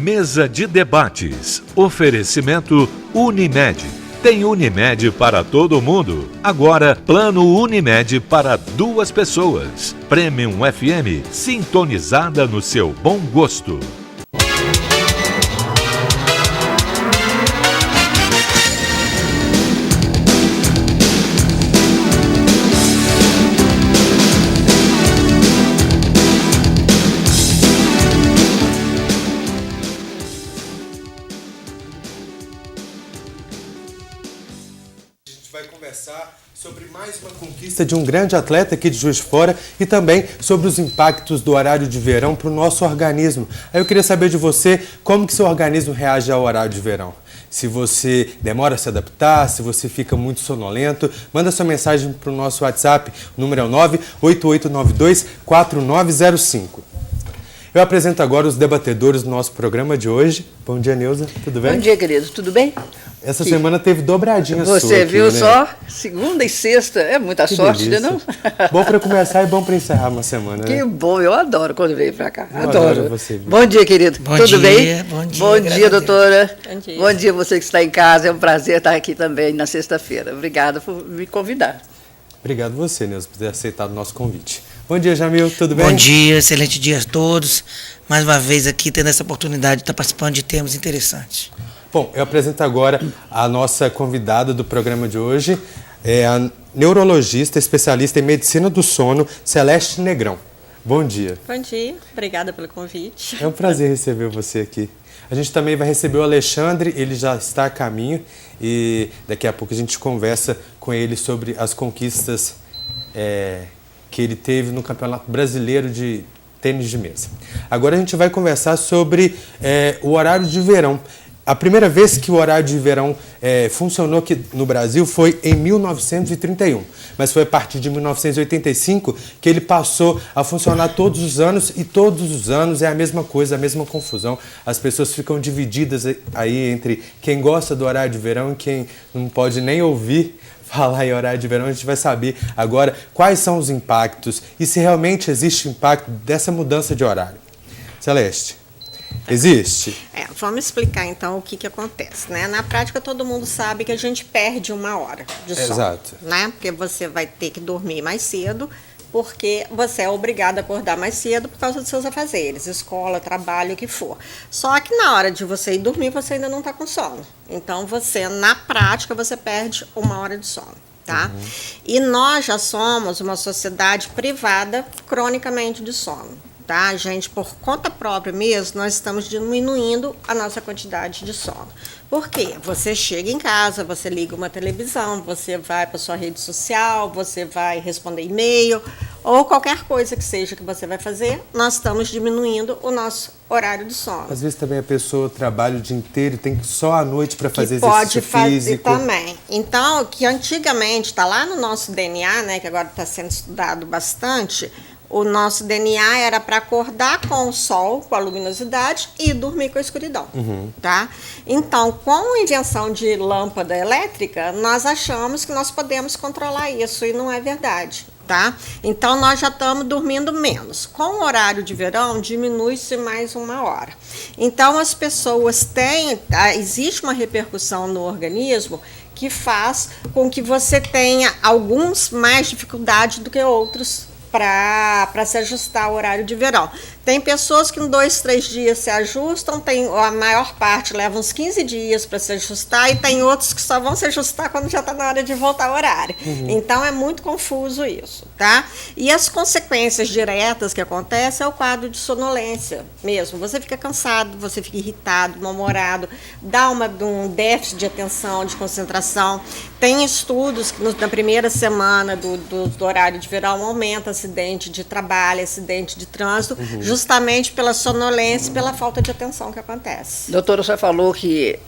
Mesa de debates. Oferecimento Unimed. Tem Unimed para todo mundo. Agora, plano Unimed para 2 pessoas. Premium FM, sintonizada no seu bom gosto. Sobre mais uma conquista de um grande atleta aqui de Juiz de Fora e também sobre os impactos do horário de verão para o nosso organismo. Aí eu queria saber de você como que seu organismo reage ao horário de verão. Se você demora a se adaptar, se você fica muito sonolento, manda sua mensagem para o nosso WhatsApp, o número é o 988924905. Eu apresento agora os debatedores do nosso programa de hoje. Bom dia, Neuza, tudo bem? Bom dia, querido, tudo bem? Essa semana teve dobradinha sua. Você viu aqui, né? só? Segunda e sexta, é muita Que sorte, né, delícia. não? Bom para começar e bom para encerrar uma semana, Que né? bom, eu adoro quando vem pra cá, Eu adoro. você, viu? Bom dia, querido, Bom tudo dia, bem? bom dia, Bom graças dia, a Deus. doutora. Bom dia. Bom dia você que está em casa, é um prazer estar aqui também na sexta-feira. Obrigada por me convidar. Obrigado você, Neuza, por ter aceitado o nosso convite. Bom dia, Jamil, tudo bem? Bom dia, excelente dia a todos. Mais uma vez aqui tendo essa oportunidade de estar participando de temas interessantes. Bom, eu apresento agora a nossa convidada do programa de hoje, é a neurologista, especialista em medicina do sono, Celeste Negrão. Bom dia. Bom dia, obrigada pelo convite. É um prazer receber você aqui. A gente também vai receber o Alexandre, ele já está a caminho e daqui a pouco a gente conversa com ele sobre as conquistas que ele teve no Campeonato Brasileiro de Tênis de Mesa. Agora a gente vai conversar sobre o horário de verão. A primeira vez que o horário de verão funcionou aqui no Brasil foi em 1931, mas foi a partir de 1985 que ele passou a funcionar todos os anos e todos os anos é a mesma coisa, a mesma confusão. As pessoas ficam divididas aí entre quem gosta do horário de verão e quem não pode nem ouvir falar em horário de verão. A gente vai saber agora quais são os impactos e se realmente existe impacto dessa mudança de horário. Celeste. Existe? Vamos explicar então o que acontece, né? Na prática todo mundo sabe que a gente perde 1 hora de sono. Exato. Né? Porque você vai ter que dormir mais cedo, porque você é obrigado a acordar mais cedo por causa dos seus afazeres, escola, trabalho, o que for. Só que na hora de você ir dormir, você ainda não está com sono. Então você, na prática, você perde 1 hora de sono. Tá? Uhum. E nós já somos uma sociedade privada cronicamente de sono. Tá? Gente, por conta própria mesmo, nós estamos diminuindo a nossa quantidade de sono. Por quê? Você chega em casa, você liga uma televisão, você vai para sua rede social, você vai responder e-mail, ou qualquer coisa que seja que você vai fazer, nós estamos diminuindo o nosso horário de sono. Às vezes também a pessoa trabalha o dia inteiro e tem que só à noite para fazer Pode exercício fazer físico. também. Então, que antigamente está lá no nosso DNA, né, que agora está sendo estudado bastante, o nosso DNA era para acordar com o sol, com a luminosidade, e dormir com a escuridão. Uhum. Tá? Então, com a invenção de lâmpada elétrica, nós achamos que nós podemos controlar isso, e não é verdade. Tá? Então, nós já estamos dormindo menos. Com o horário de verão, diminui-se mais 1 hora. Então, as pessoas existe uma repercussão no organismo que faz com que você tenha alguns mais dificuldade do que outros para se ajustar ao horário de verão. Tem pessoas que em 2, 3 dias se ajustam, a maior parte leva uns 15 dias para se ajustar, e tem outros que só vão se ajustar quando já está na hora de voltar ao horário. Uhum. Então é muito confuso isso, tá? E as consequências diretas que acontecem é o quadro de sonolência mesmo. Você fica cansado, você fica irritado, mal-humorado, dá um déficit de atenção, de concentração. Tem estudos que na primeira semana do horário de verão aumenta acidente de trabalho, acidente de trânsito, justamente pela sonolência e pela falta de atenção que acontece. Doutora, você falou que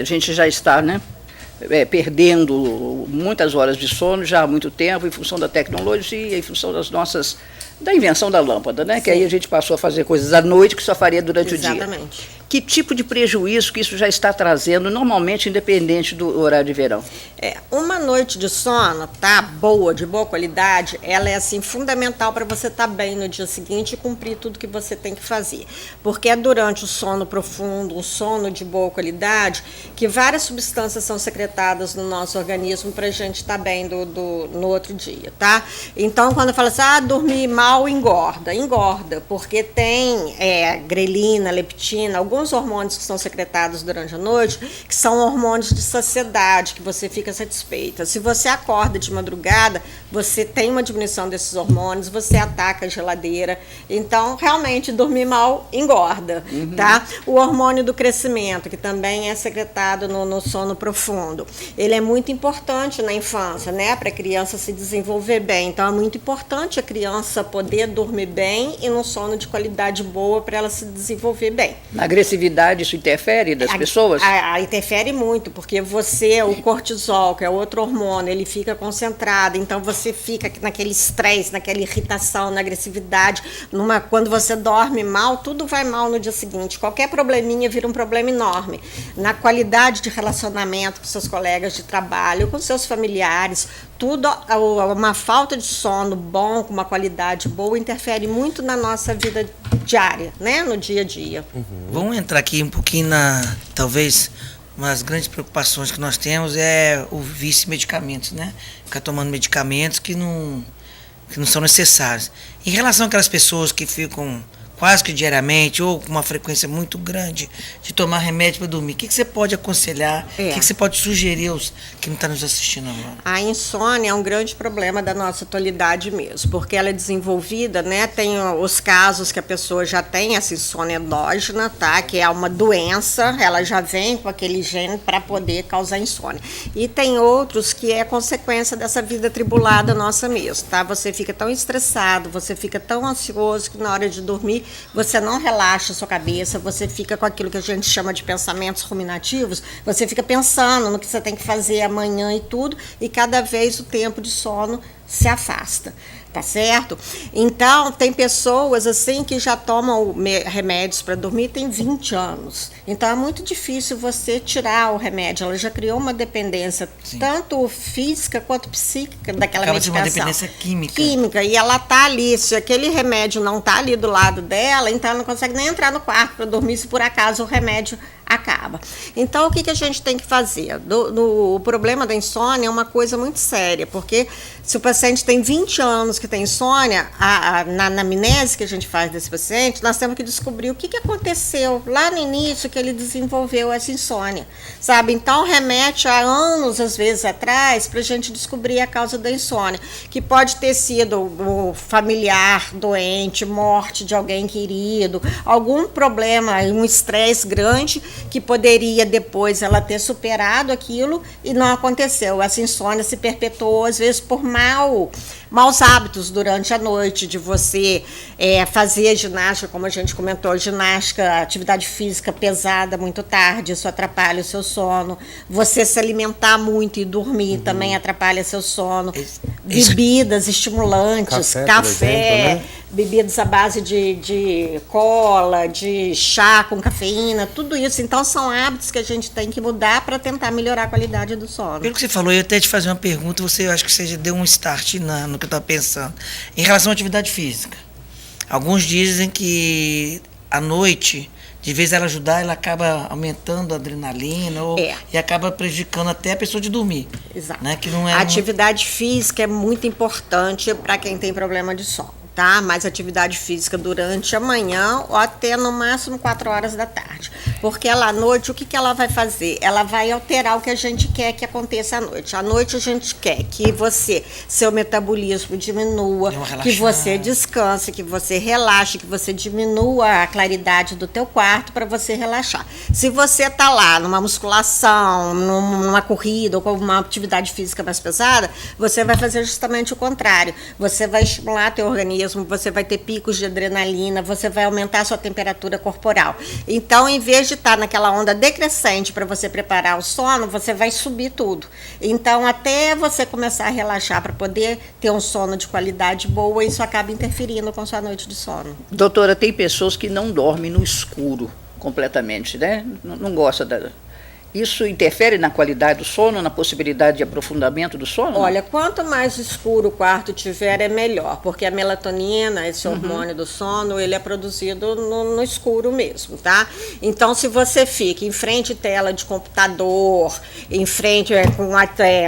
a gente já está, né, perdendo muitas horas de sono já há muito tempo, em função da tecnologia, em função da invenção da lâmpada, né? Sim. Que aí a gente passou a fazer coisas à noite que só faria durante o dia. Exatamente. que tipo de prejuízo que isso já está trazendo, normalmente independente do horário de verão? Uma noite de sono, tá, boa, de boa qualidade, ela é assim fundamental para você estar bem no dia seguinte e cumprir tudo que você tem que fazer. Porque é durante o sono profundo, um sono de boa qualidade, que várias substâncias são secretadas no nosso organismo para a gente estar bem no outro dia, tá? Então, quando fala assim, dormir mal engorda, porque tem grelina, leptina, alguns hormônios que são secretados durante a noite, que são hormônios de saciedade, que você fica satisfeita. Se você acorda de madrugada, você tem uma diminuição desses hormônios, você ataca a geladeira. Então, realmente, dormir mal engorda, tá? O hormônio do crescimento, que também é secretado no sono profundo, ele é muito importante na infância, né? Para a criança se desenvolver bem. Então, é muito importante a criança poder dormir bem e num sono de qualidade boa para ela se desenvolver bem. Na agressividade, isso interfere das pessoas? Interfere muito, porque o cortisol, que é outro hormônio, ele fica concentrado, então você fica naquele estresse, naquela irritação, na agressividade. Quando você dorme mal, tudo vai mal no dia seguinte. Qualquer probleminha vira um problema enorme. Na qualidade de relacionamento com seus colegas de trabalho, com seus familiares, tudo, uma falta de sono bom, com uma qualidade boa, interfere muito na nossa vida diária, né? No dia a dia. Vamos entrar aqui um pouquinho talvez, uma das grandes preocupações que nós temos é o vício em medicamentos, né? Ficar tomando medicamentos que não são necessários. Em relação àquelas pessoas que ficam quase que diariamente ou com uma frequência muito grande de tomar remédio para dormir, o que você pode aconselhar, o que você pode sugerir aos que não estão nos assistindo agora? A insônia é um grande problema da nossa atualidade mesmo, porque ela é desenvolvida, né? Tem os casos que a pessoa já tem essa insônia endógena, tá? Que é uma doença, ela já vem com aquele gene para poder causar insônia. E tem outros que é consequência dessa vida tribulada nossa mesmo, tá? Você fica tão estressado, você fica tão ansioso que na hora de dormir você não relaxa a sua cabeça, você fica com aquilo que a gente chama de pensamentos ruminativos, você fica pensando no que você tem que fazer amanhã e tudo, e cada vez o tempo de sono se afasta. Tá certo? Então, tem pessoas assim que já tomam remédios para dormir tem 20 anos. Então, é muito difícil você tirar o remédio. Ela já criou uma dependência, tanto física quanto psíquica daquela medicação. Acaba de uma dependência química. Química, e ela tá ali. Se aquele remédio não tá ali do lado dela, então ela não consegue nem entrar no quarto para dormir se por acaso o remédio acaba. Então, o que a gente tem que fazer? O problema da insônia é uma coisa muito séria, porque se o paciente tem 20 anos que tem insônia, na anamnese que a gente faz desse paciente, nós temos que descobrir o que aconteceu lá no início que ele desenvolveu essa insônia, sabe? Então, remete a anos, às vezes, atrás, para a gente descobrir a causa da insônia, que pode ter sido o familiar doente, morte de alguém querido, algum problema, um estresse grande, que poderia depois ela ter superado aquilo e não aconteceu. Essa insônia se perpetuou, às vezes, por maus hábitos durante a noite, de você fazer ginástica, como a gente comentou, ginástica, atividade física pesada muito tarde, isso atrapalha o seu sono. Você se alimentar muito e dormir também atrapalha seu sono. Bebidas estimulantes, café, exemplo, né? Bebidas à base de cola, de chá com cafeína, tudo isso. Então, são hábitos que a gente tem que mudar para tentar melhorar a qualidade do sono. Pelo que você falou, eu ia até te fazer uma pergunta, acho que você já deu um start no que eu estava pensando. Em relação à atividade física, alguns dizem que à noite, de vez ela ajudar, ela acaba aumentando a adrenalina e acaba prejudicando até a pessoa de dormir. Exato. Né? Que não é a atividade física é muito importante para quem tem problema de sono. Tá? Mais atividade física durante a manhã ou até no máximo 4 horas da tarde. Porque ela à noite, o que ela vai fazer? Ela vai alterar o que a gente quer que aconteça à noite. À noite a gente quer que seu metabolismo diminua, que você descanse, que você relaxe, que você diminua a claridade do teu quarto para você relaxar. Se você tá lá numa musculação, numa corrida ou com uma atividade física mais pesada, você vai fazer justamente o contrário. Você vai estimular teu organismo, você vai ter picos de adrenalina, você vai aumentar a sua temperatura corporal. Então, em vez de estar naquela onda decrescente para você preparar o sono, você vai subir tudo. Então, até você começar a relaxar para poder ter um sono de qualidade boa, isso acaba interferindo com sua noite de sono. Doutora, tem pessoas que não dormem no escuro. completamente, né? Não gosta Isso interfere na qualidade do sono, na possibilidade de aprofundamento do sono? Olha, quanto mais escuro o quarto tiver, é melhor, porque a melatonina, esse hormônio do sono, ele é produzido no escuro mesmo, tá? Então, se você fica em frente à tela de computador, em frente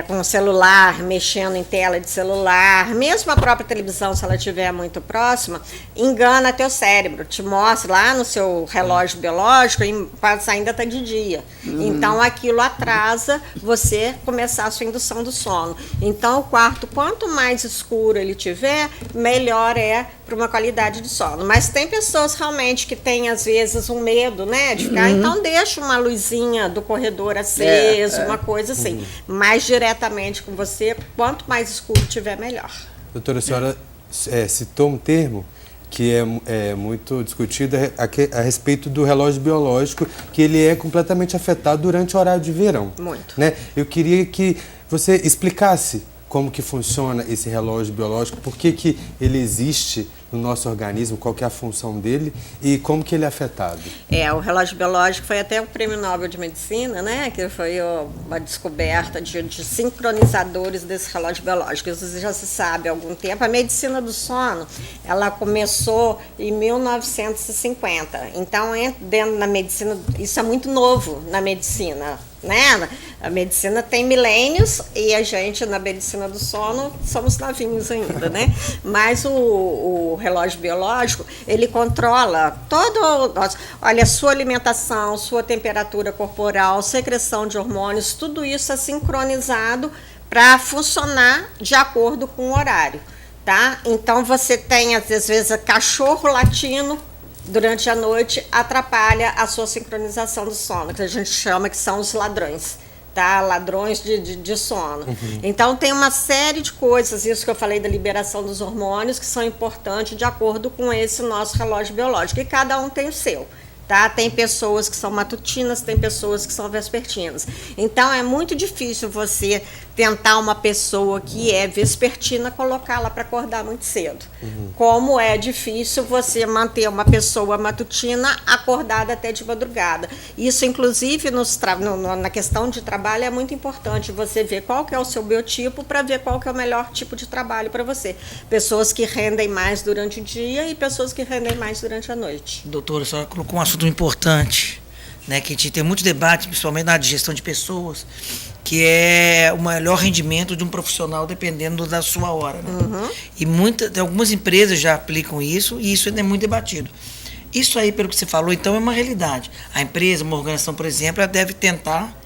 com o celular, mexendo em tela de celular, mesmo a própria televisão, se ela estiver muito próxima, engana teu cérebro, te mostra lá no seu relógio biológico, ainda está de dia. Então, aquilo atrasa você começar a sua indução do sono. Então, o quarto, quanto mais escuro ele tiver, melhor é para uma qualidade de sono. Mas tem pessoas realmente que têm, às vezes, um medo, né, de ficar, então deixa uma luzinha do corredor acesa, uma coisa assim. Mais diretamente com você, quanto mais escuro tiver, melhor. Doutora, a senhora citou um termo que é muito discutido a respeito do relógio biológico, que ele é completamente afetado durante o horário de verão. Muito. Né? Eu queria que você explicasse como que funciona esse relógio biológico, por que ele existe no nosso organismo, qual que é a função dele e como que ele é afetado. O relógio biológico foi até o Prêmio Nobel de Medicina, né? Que foi uma descoberta de sincronizadores desse relógio biológico. Isso já se sabe há algum tempo. A medicina do sono, ela começou em 1950. Então, dentro da medicina, isso é muito novo na medicina, né? A medicina tem milênios e a gente, na medicina do sono, somos novinhos ainda, né? Mas o relógio biológico, ele controla olha, sua alimentação, sua temperatura corporal, secreção de hormônios, tudo isso é sincronizado para funcionar de acordo com o horário, tá? Então, você tem, às vezes, cachorro latindo durante a noite, atrapalha a sua sincronização do sono, que a gente chama que são os ladrões, tá? Ladrões de sono. Então, tem uma série de coisas, isso que eu falei da liberação dos hormônios, que são importantes de acordo com esse nosso relógio biológico, e cada um tem o seu. Tá? Tem pessoas que são matutinas, tem pessoas que são vespertinas. Então, é muito difícil você tentar uma pessoa que é vespertina, colocá-la para acordar muito cedo. Como é difícil você manter uma pessoa matutina acordada até de madrugada. Isso, inclusive, na questão de trabalho, é muito importante você ver qual que é o seu biotipo para ver qual que é o melhor tipo de trabalho para você. Pessoas que rendem mais durante o dia e pessoas que rendem mais durante a noite. Doutora, a senhora colocou um assunto importante, né, que a gente tem muito debate, principalmente na gestão de pessoas, que é o melhor rendimento de um profissional dependendo da sua hora. Né? E algumas empresas já aplicam isso, e isso ainda é muito debatido. Isso aí, pelo que você falou, então, é uma realidade. A empresa, uma organização, por exemplo, ela deve tentar,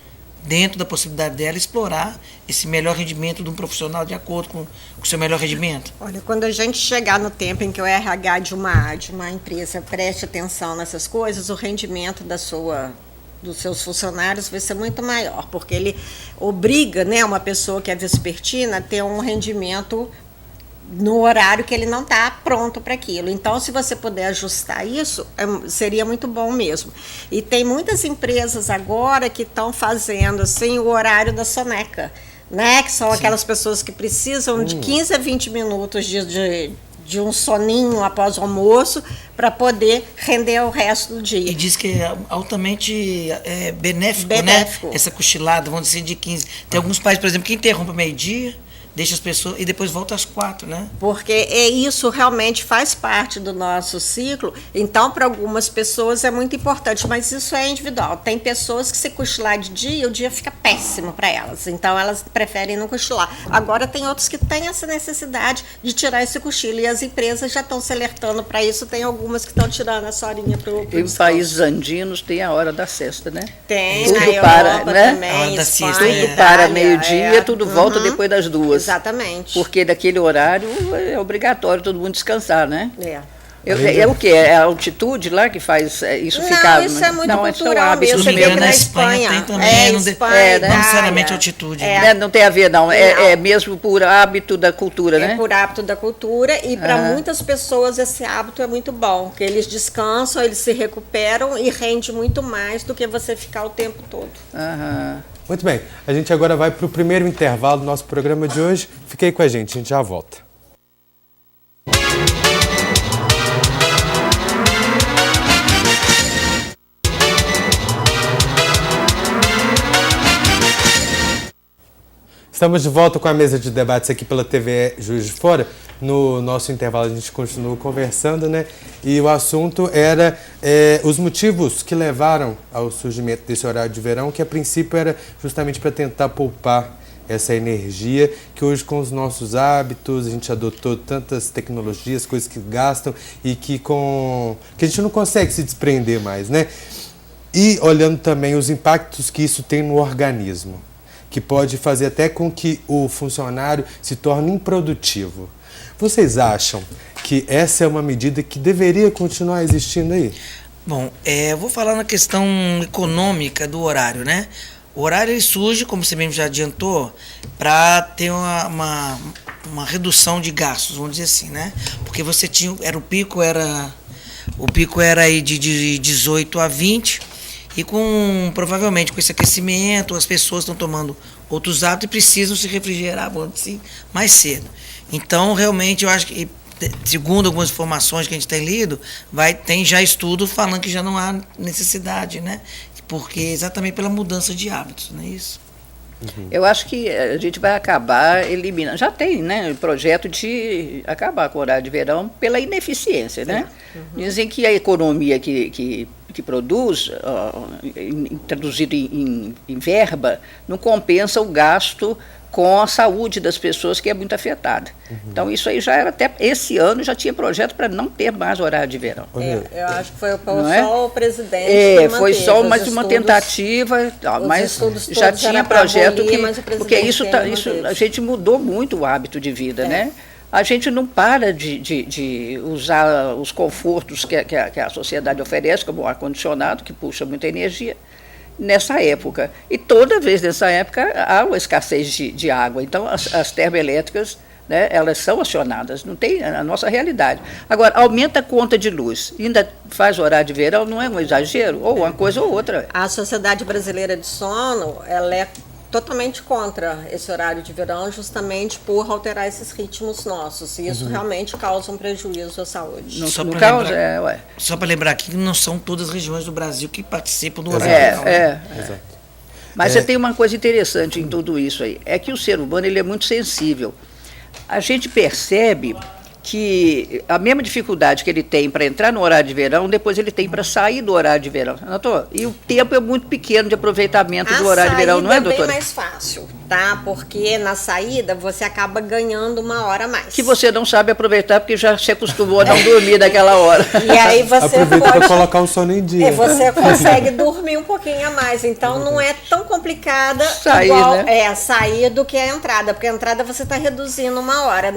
dentro da possibilidade dela, explorar esse melhor rendimento de um profissional de acordo com o seu melhor rendimento. Olha, quando a gente chegar no tempo em que o RH de uma empresa preste atenção nessas coisas, o rendimento dos seus funcionários vai ser muito maior, porque ele obriga, né, uma pessoa que é vespertina a ter um rendimento no horário que ele não está pronto para aquilo. Então, se você puder ajustar isso, seria muito bom mesmo. E tem muitas empresas agora que estão fazendo assim, o horário da soneca, né? Que são aquelas pessoas que precisam de 15 a 20 minutos de um soninho após o almoço para poder render o resto do dia. E diz que é altamente benéfico, né? Essa cochilada, vamos dizer, de 15. Tem alguns países, por exemplo, que interrompe meio-dia, deixa as pessoas e depois volta às 4, né? Porque isso realmente faz parte do nosso ciclo. Então, para algumas pessoas é muito importante, mas isso é individual. Tem pessoas que se cochilar de dia, o dia fica péssimo para elas. Então, elas preferem não cochilar. Agora, tem outros que têm essa necessidade de tirar esse cochilo e as empresas já estão se alertando para isso. Tem algumas que estão tirando essa horinha para o Em países andinos tem a hora da siesta, né? Tem, tudo na Europa para, né? também, A hora da Espanha, siesta, Tudo para meio-dia, tudo volta depois das 2. Exatamente. Porque daquele horário é obrigatório todo mundo descansar, né? É o quê? É a altitude lá que faz isso ficar... Não, isso é muito cultural é o hábito mesmo. Você vê que na Espanha tem também, não Espanha, não necessariamente altitude. Não tem a ver, não. É mesmo por hábito da cultura, né? É por hábito da cultura e para muitas pessoas esse hábito é muito bom, porque eles descansam, eles se recuperam e rende muito mais do que você ficar o tempo todo. Muito bem, a gente agora vai para o primeiro intervalo do nosso programa de hoje. Fique aí com a gente já volta. Estamos de volta com a mesa de debates aqui pela TV Juiz de Fora. No nosso intervalo a gente continua conversando, né? E o assunto era os motivos que levaram ao surgimento desse horário de verão, que a princípio era justamente para tentar poupar essa energia, que hoje com os nossos hábitos, a gente adotou tantas tecnologias, coisas que gastam e que a gente não consegue se desprender mais, né? E olhando também os impactos que isso tem no organismo, que pode fazer até com que o funcionário se torne improdutivo. Vocês acham que essa é uma medida que deveria continuar existindo aí? Bom, eu vou falar na questão econômica do horário, né? O horário ele surge, como você mesmo já adiantou, para ter uma redução de gastos, vamos dizer assim, né? Porque você tinha, o pico era aí de 18 a 20, e provavelmente com esse aquecimento, as pessoas estão tomando outros hábitos e precisam se refrigerar, vamos dizer assim, mais cedo. Então, realmente, eu acho que, segundo algumas informações que a gente tem lido, tem já estudo falando que já não há necessidade, né? Porque exatamente pela mudança de hábitos, não é isso? Eu acho que a gente vai acabar eliminando. Já tem, né, projeto de acabar com o horário de verão pela ineficiência, né? Dizem que a economia que produz, traduzido em verba, não compensa o gasto com a saúde das pessoas, que é muito afetada. Então, isso aí já era até... Esse ano já tinha projeto para não ter mais horário de verão. Eu acho que foi só o presidente que foi manteve. só mais uma tentativa, mas já tinha projeto porque isso a gente mudou muito o hábito de vida, né? A gente não para de usar os confortos que a sociedade oferece, como o ar-condicionado, que puxa muita energia, nessa época. E toda vez nessa época há uma escassez de água. Então, as termoelétricas, né, elas são acionadas, não tem a nossa realidade. Agora, aumenta a conta de luz, ainda faz horário de verão, não é um exagero? Ou uma coisa ou outra. A Sociedade Brasileira de Sono, ela é totalmente contra esse horário de verão, justamente por alterar esses ritmos nossos. E isso realmente causa um prejuízo à saúde. Só para lembrar aqui que não são todas as regiões do Brasil que participam do horário. Exato. Mas você tem uma coisa interessante em tudo isso aí, é que o ser humano ele é muito sensível. A gente percebe que a mesma dificuldade que ele tem para entrar no horário de verão, depois ele tem para sair do horário de verão. Notou? E o tempo é muito pequeno de aproveitamento do horário de verão, não é, doutora? É bem mais fácil, tá? Porque na saída você acaba ganhando uma hora a mais. Que você não sabe aproveitar porque já se acostumou a não dormir daquela hora. E aí você aproveita para colocar o sono em dia. Você consegue dormir um pouquinho a mais. Então não é tão complicada sair do que a entrada. Porque a entrada você está reduzindo uma hora.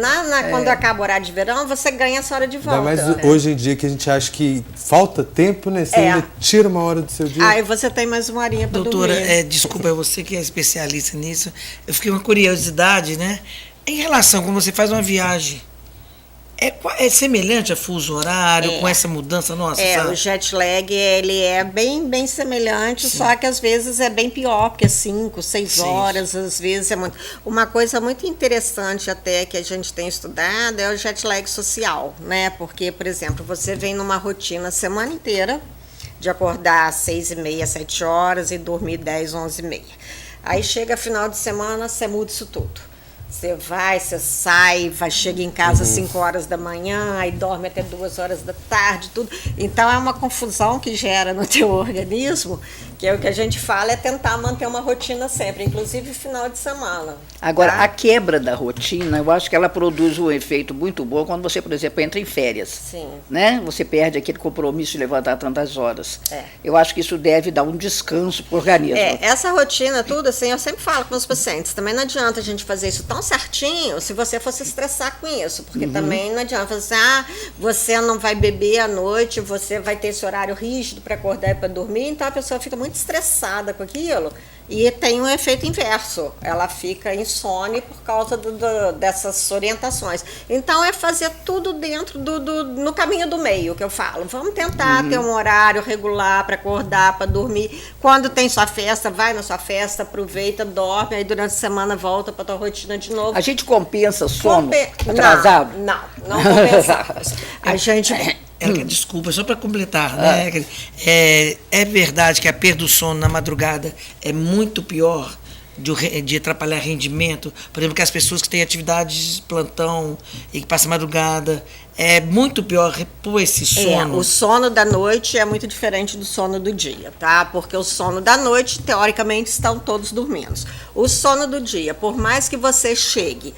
Quando acaba o horário de verão, você ganha essa hora de volta. Mas hoje em dia que a gente acha que falta tempo, né? Você ainda tira uma hora do seu dia. Aí você tem mais uma horinha para dormir. Doutora, desculpa, você que é especialista nisso, eu fiquei uma curiosidade, né? Em relação, quando você faz uma viagem, é semelhante a fuso horário, com essa mudança nossa? O jet lag, ele é bem semelhante, só que às vezes é bem pior, porque 5, 6 horas, às vezes é muito... Uma coisa muito interessante até que a gente tem estudado é o jet lag social, né? Porque, por exemplo, você vem numa rotina a semana inteira, de acordar às 6h30, 7 horas e dormir 10, 11h30. Aí chega final de semana, você muda isso tudo. Você sai, chega em casa às 5 horas da manhã, aí dorme até 2 horas da tarde, tudo. Então é uma confusão que gera no teu organismo, que é o que a gente fala, é tentar manter uma rotina sempre, inclusive final de semana. Agora, a quebra da rotina, eu acho que ela produz um efeito muito bom quando você, por exemplo, entra em férias. Sim. Né? Você perde aquele compromisso de levantar tantas horas. Eu acho que isso deve dar um descanso para o organismo. Essa rotina, tudo assim, eu sempre falo com os pacientes, também não adianta a gente fazer isso tão certinho se você for se estressar com isso, porque também não adianta fazer você não vai beber à noite, você vai ter esse horário rígido para acordar e para dormir, então a pessoa fica muito estressada com aquilo e tem um efeito inverso, ela fica insone por causa dessas orientações. Então é fazer tudo dentro no caminho do meio, que eu falo. Vamos tentar ter um horário regular para acordar, para dormir. Quando tem sua festa, vai na sua festa, aproveita, dorme, aí durante a semana volta para tua rotina de novo. A gente compensa sono atrasado? Não compensamos. A gente... Desculpa, só para completar, né? É verdade que a perda do sono na madrugada é muito pior de atrapalhar rendimento. Por exemplo, que as pessoas que têm atividades de plantão e que passam madrugada, é muito pior repor esse sono. O sono da noite é muito diferente do sono do dia, tá? Porque o sono da noite, teoricamente, estão todos dormindo. O sono do dia, por mais que você chegue,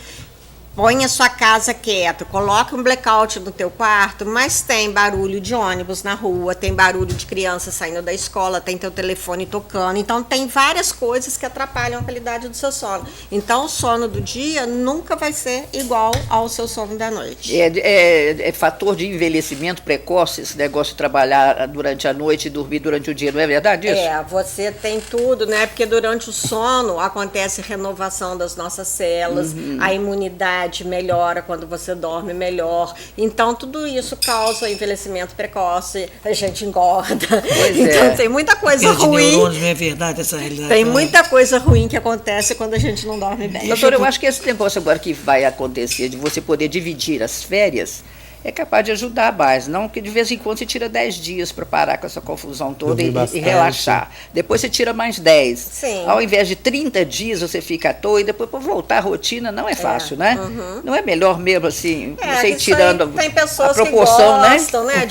põe a sua casa quieta, coloca um blackout no teu quarto, mas tem barulho de ônibus na rua, tem barulho de criança saindo da escola, tem teu telefone tocando, então tem várias coisas que atrapalham a qualidade do seu sono. Então o sono do dia nunca vai ser igual ao seu sono da noite. É fator de envelhecimento precoce esse negócio de trabalhar durante a noite e dormir durante o dia, não é verdade isso? Você tem tudo, né? Porque durante o sono acontece renovação das nossas células, a imunidade melhora quando você dorme melhor. Então, tudo isso causa envelhecimento precoce, a gente engorda. Então, tem muita coisa ruim. Neurônios, não é verdade essa realidade? Tem muita coisa ruim que acontece quando a gente não dorme bem. Doutora, eu acho que esse negócio agora que vai acontecer, de você poder dividir as férias, é capaz de ajudar mais, não que de vez em quando você tira 10 dias para parar com essa confusão toda e relaxar. Depois você tira mais 10. Sim. Ao invés de 30 dias você fica à toa e depois para voltar à rotina não é fácil, né? Não é melhor mesmo assim, você ir tirando tem pessoas a proporção, que gostam, né?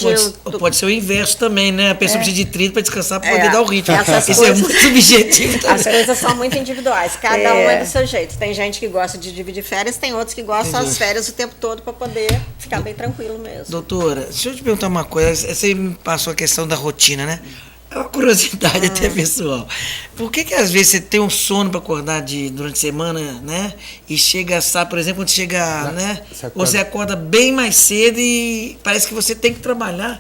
Pode ser o inverso também, né? A pessoa precisa de 30 para descansar, para poder dar o ritmo. Isso coisas, é muito subjetivo também. As coisas são muito individuais, cada um é do seu jeito. Tem gente que gosta de dividir férias, tem outros que gostam das férias o tempo todo para poder ficar bem tranquilo mesmo. Doutora, deixa eu te perguntar uma coisa. Você me passou a questão da rotina, né? É uma curiosidade até pessoal. Por que às vezes você tem um sono para acordar durante a semana, né? E chega, sabe, por exemplo, quando chega, né? Você acorda bem mais cedo e parece que você tem que trabalhar.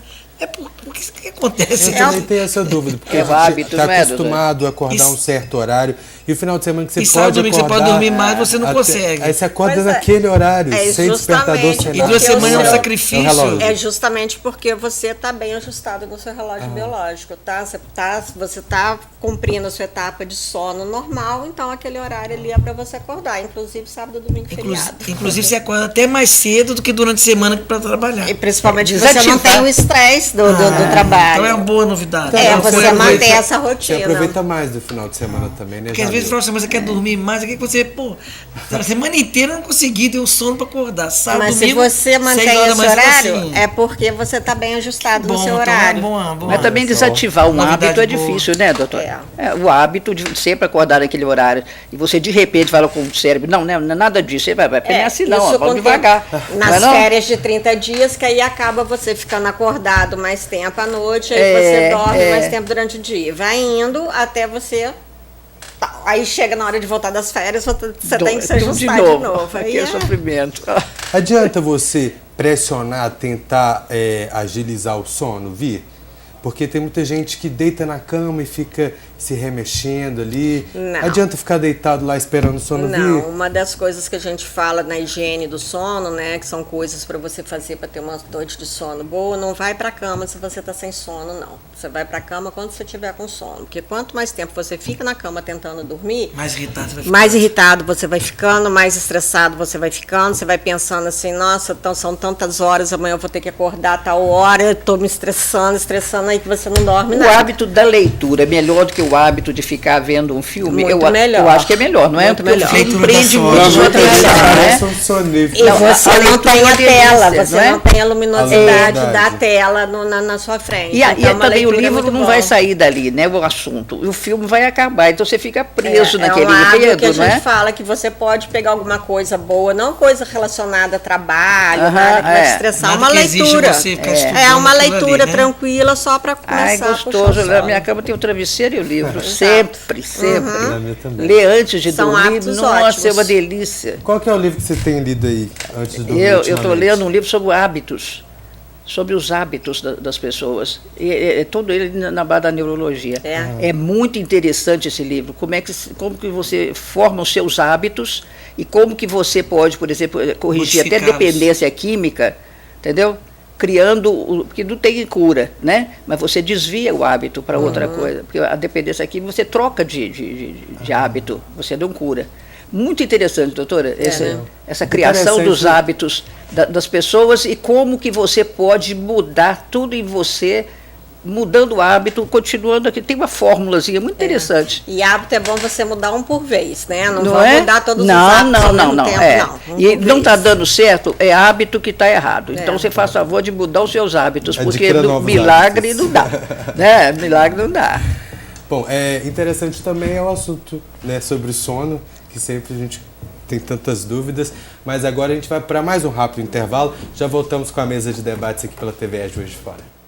Por que acontece? Eu também tenho essa dúvida, porque a gente está acostumado a acordar um certo horário, e o final de semana que você pode acordar... você pode dormir mais, você não consegue. Aí você acorda naquele horário, sem despertador, sem nada. E 2 semanas é um sacrifício. É justamente porque você está bem ajustado no seu relógio biológico, tá? Você está cumprindo a sua etapa de sono normal, então aquele horário ali é para você acordar, inclusive sábado, domingo, feriado. Inclusive você acorda até mais cedo do que durante a semana para trabalhar. E principalmente você não tem o estresse do trabalho. Então é uma boa novidade. Você mantém essa rotina. Você aproveita mais do final de semana também, né? Porque às vezes no final de semana você quer dormir mais, aqui você, a semana inteira eu não consegui ter o sono para acordar. Sábado, mas domingo, se você mantém esse horário, assim. é porque você está bem ajustado no seu horário. Então mas também desativar um hábito é difícil, né, doutor? O hábito de sempre acordar naquele horário. E você de repente fala com o cérebro, não é nada disso, você vai assim não, vamos devagar. Nas férias de 30 dias, que aí acaba você ficando acordado mais tempo à noite, aí você dorme mais tempo durante o dia. Vai indo até você... Aí chega na hora de voltar das férias, você tem que se ajustar de novo. Aí é sofrimento. Adianta você pressionar, tentar agilizar o sono, Vi? Porque tem muita gente que deita na cama e fica se remexendo ali. Não. Adianta ficar deitado lá esperando o sono vir? Não, uma das coisas que a gente fala na higiene do sono, né, que são coisas para você fazer para ter uma noite de sono boa, não vai para a cama se você está sem sono, não. Você vai para a cama quando você estiver com sono. Porque quanto mais tempo você fica na cama tentando dormir, mais irritado você vai ficando. Mais irritado você vai ficando, mais estressado você vai ficando, você vai pensando assim, nossa, então são tantas horas, amanhã eu vou ter que acordar a tal hora, eu estou me estressando, aí que você não dorme nada. O hábito da leitura é melhor do que o hábito de ficar vendo um filme? Muito melhor. Eu acho que é melhor, não é? Muito melhor. Porque o filme prende muito. E você não tem a tela, você não tem a luminosidade da tela na sua frente. E também o livro não vai sair dali, né? O assunto. E o filme vai acabar, então você fica preso naquele enredo, que a gente fala que você pode pegar alguma coisa boa, não coisa relacionada a trabalho, nada que vai te estressar, uma leitura. Uma leitura tranquila só para começar. Gostoso. Na minha cama tem o travesseiro e o livro. Sempre. Ler antes de dormir, nossa, é uma delícia. Qual que é o livro que você tem lido aí antes de dormir? Eu estou lendo um livro sobre hábitos, sobre os hábitos das pessoas. Todo ele na base da neurologia. É muito interessante esse livro. Como que você forma os seus hábitos e como que você pode, por exemplo, corrigir até dependência química, entendeu? Criando, porque não tem cura, né? Mas você desvia o hábito para outra coisa. Porque a dependência aqui, você troca de hábito, você não cura. Muito interessante, doutora, essa criação dos hábitos das pessoas e como que você pode mudar tudo em você mudando o hábito, continuando aqui. Tem uma fórmulazinha muito interessante. E hábito é bom você mudar um por vez, né? Não Não vai é? mudar todos não, os hábitos ao mesmo não, tempo, não. E não está dando certo, é hábito que está errado. Então você faz favor de mudar os seus hábitos, porque milagre não dá. Né? Milagre não dá. Bom, interessante também é o assunto, né, sobre o sono, que sempre a gente tem tantas dúvidas, mas agora a gente vai para mais um rápido intervalo. Já voltamos com a mesa de debates aqui pela TV Juiz de Fora.